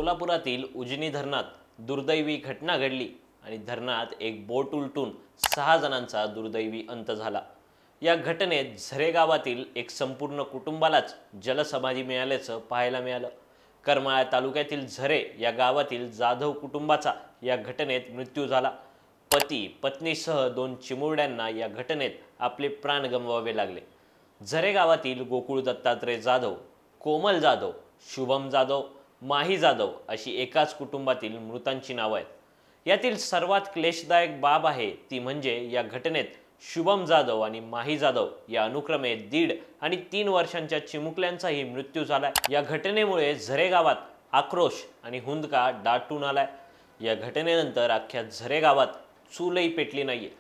सोलापुरातील उजनी धरणात दुर्दैवी घटना घडली आणि धरणात एक बोट उलटून 6 जणांचा दुर्दैवी अंत झाला। या घटनेत झरे गावातील एक संपूर्ण कुटुंबालाच जलसमाधी मिळाल्याचं पाहायला मिळालं। करमाळा तालुक्यातील झरे या गावातील जाधव कुटुंबाचा या घटनेत मृत्यू झाला। पती पत्नीसह 2 चिमुरड्यांना या घटनेत आपले प्राण गमवावे लागले। झरे गावातील गोकुळ दत्तात्रय जाधव, कोमल जाधव, शुभम जाधव, माही जाधव अशी एकाच कुटुंबातील मृतांची नावे आहेत। यातील सर्वात क्लेशदायक बाब आहे ती म्हणजे या घटनेत शुभम जाधव आणि माही जाधव या अनुक्रमे 1.5 आणि 3 वर्षांच्या चिमुकल्यांचाही मृत्यू झाला। या घटनेमुळे झरे गावात आक्रोश आणि हुंदका दाटून आलाय। या घटनेनंतर अख्ख्या झरे गावात चूलही पेटली नाहीये।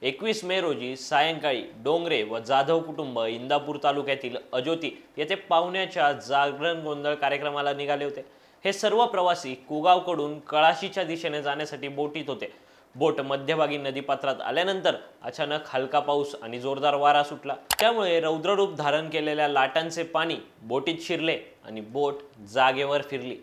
21 मे रोजी सायंकाळी डोंगरे व जाधव कुटुंब इंदापूर तालुक्यातील अजोती येथे पाहुण्याच्या जागरण गोंधळ कार्यक्रमाला निघाले होते। हे सर्व प्रवासी कुगावकडून कळाशीच्या दिशेने जाण्यासाठी बोटीत होते। बोट मध्यभागी नदीपात्रात आल्यानंतर अचानक हलका पाऊस आणि जोरदार वारा सुटला। त्यामुळे रौद्ररूप धारण केलेल्या लाटांचे पाणी बोटीत शिरले आणि बोट जागेवर फिरली।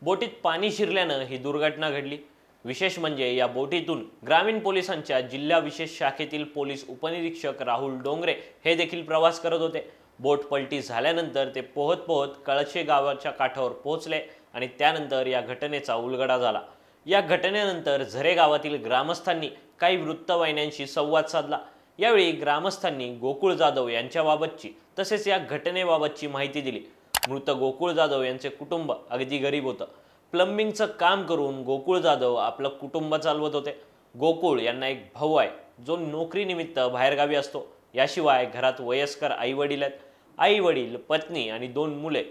बोटीत पाणी शिरल्यानं ही दुर्घटना घडली। विशेष म्हणजे या बोटीतून ग्रामीण पोलिसांच्या जिल्हा विशेष शाखेतील पोलीस उपनिरीक्षक राहुल डोंगरे हे देखील प्रवास करत होते। बोट पलटी झाल्यानंतर ते पोहत पोहत कळशे गावाच्या काठावर पोहोचले आणि त्यानंतर या घटनेचा उलगडा झाला। या घटनेनंतर झरे गावातील ग्रामस्थांनी काही वृत्तवाहिन्यांशी संवाद साधला। यावेळी ग्रामस्थांनी गोकुळ जाधव यांच्याबाबतची तसेच या घटनेबाबतची माहिती दिली। मृत गोकुळ जाधव यांचे कुटुंब अगदी गरीब होतं। प्लंबिंगचं काम करून गोकुळ जाधव आपलं कुटुंब चालवत होते। गोकुळ यांना एक भाऊ आहे जो नोकरीनिमित्त बाहेरगावी असतो। याशिवाय घरात वयस्कर आई-वडील आहेत। आई-वडील, पत्नी आणि 2 मुले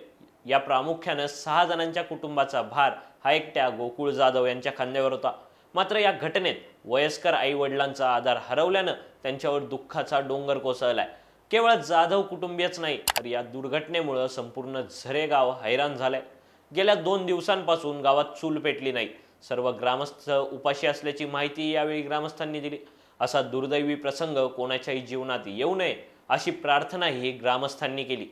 या प्रामुख्याने 6 जणांच्या कुटुंबाचा भार हा एकट्या गोकुळ जाधव यांच्या खांद्यावर होता। मात्र या घटनेत वयस्कर आई-वडिलांचा आधार हरवल्यानं त्यांच्यावर दुःखाचा डोंगर कोसळलाय। केवळ जाधव कुटुंबीयच नाही तर या दुर्घटनेमुळे संपूर्ण झरे गाव हैराण झालंय। गेल्या 2 दिवसांपासून गावात चूल पेटली नाही। सर्व ग्रामस्थ उपाशी असल्याची माहिती यावेळी ग्रामस्थांनी दिली। असा दुर्दैवी प्रसंग कोणाच्याही जीवनात येऊ नये अशी प्रार्थनाही ग्रामस्थांनी केली।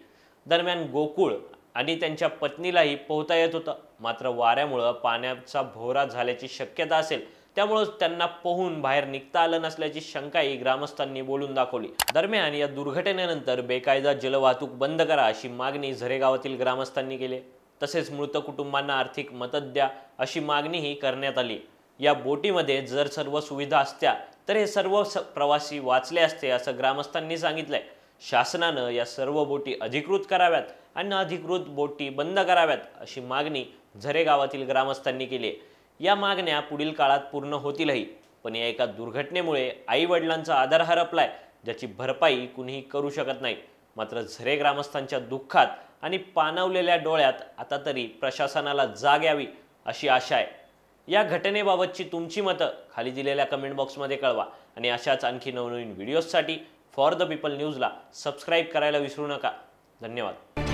दरम्यान गोकुळ आणि त्यांच्या पत्नीलाही पोहता येत होतं, मात्र वाऱ्यामुळे पाण्याचा भोवरा झाल्याची शक्यता असेल त्यामुळे त्यांना पोहून बाहेर निघता आलं नसल्याची शंकाही ग्रामस्थांनी बोलून दाखवली। दरम्यान या दुर्घटनेनंतर बेकायदा जलवाहतूक बंद करा अशी मागणी झरे गावातील ग्रामस्थांनी केली। तसेच मृत कुटुंबांना आर्थिक मदत द्या अशी मागणीही करण्यात आली। या बोटीमध्ये जर सर्व सुविधा असत्या तर हे सर्व प्रवासी वाचले असते असं ग्रामस्थांनी सांगितलंय। शासनानं या सर्व बोटी अधिकृत कराव्यात आणि अनधिकृत बोटी बंद कराव्यात अशी मागणी झरे गावातील ग्रामस्थांनी केली आहे। या मागण्या पुढील काळात पूर्ण होतीलही, पण या एका दुर्घटनेमुळे आई-वडिलांचा आधार हरपलाय ज्याची भरपाई कुणीही करू शकत नाही। मात्र झरे ग्रामस्थांच्या दुःखात आणि पाणावलेल्या डोळ्यात आता तरी प्रशासनाला जाग यावी अशी आशा आहे। या घटनेबाबतची तुमची मतं खाली दिलेल्या कमेंट बॉक्समध्ये कळवा आणि अशाच आणखी नवनवीन व्हिडिओजसाठी फॉर द पीपल न्यूजला सबस्क्राईब करायला विसरू नका। धन्यवाद।